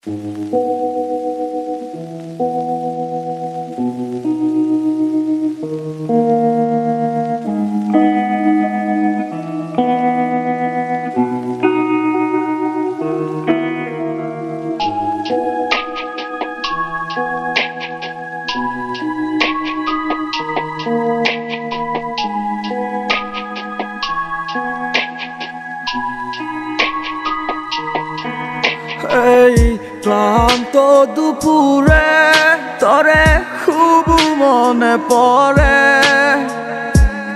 এই ক্লান্ত দুপুরে তরে খুব মনে পড়ে,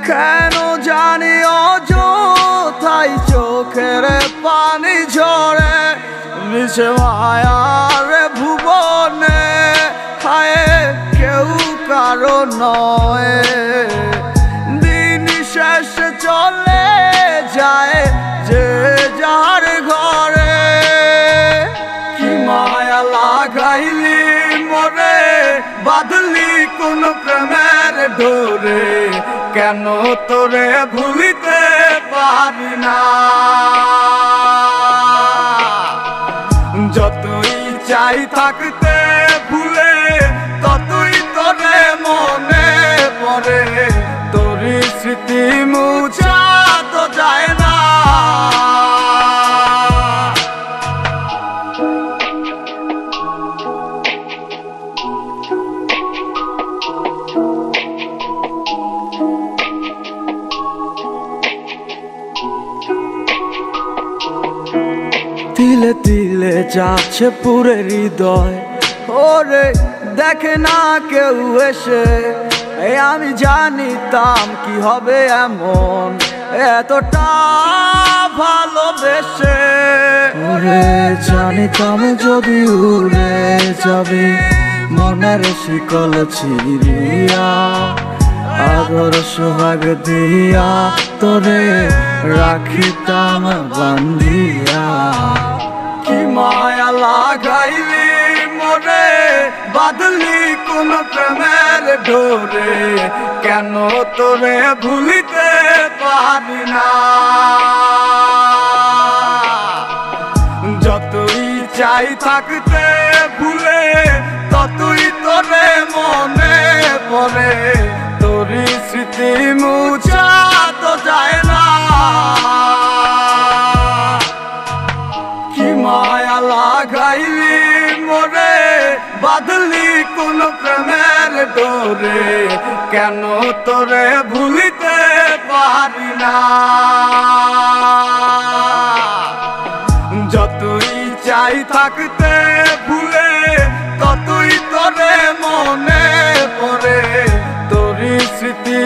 কেন জানি অযথাই চোখের পানি ঝরে। মিছে মায়ার ভুবনে হায় কেউ কারো নয়, দিন শেষে চলে যায় যে যার ঘরে। কি মায়া লাগাইলি মোরে, বাঁধলি কোন প্রেমের ডোরে, কেন তোরে ভুলিতে পারি না। যতই চাই থাকতে ভুলে, ততই তোরে মনে পড়ে, তোরই স্মৃতি মুছা তো যায় না। তিলে তিলে যাচ্ছে পুরে হৃদয়, ওরে দেখে না কেউ এসে। আমি জানিতাম কি হবে এমন, এতটা ভালোবেসে। ওরে জানিতাম যদি উড়ে যাবি মনের শিকল ছিড়িয়া, আদর সোহাগ দিয়া তোরে রাখিতাম বান্ধিয়া। কি মায়া লাগাইলি মোরে, বাঁধলি কোন প্রেমের ডোরে, কেন তোরে ভুলিতে পারি না। যতই চাই থাকতে ভুলে, ততই তোরে মনে পড়ে, তোরই স্মৃতি মুছা তো যায় না। কি মায়া লাগাইলি মোরে, বাঁধলি কোন প্রেমের ডোরে, কেন তোরে ভুলিতে পারি না। যতই চাই থাকতে ভুলে, ততই তোরে মনে পড়ে, তোরই স্মৃতি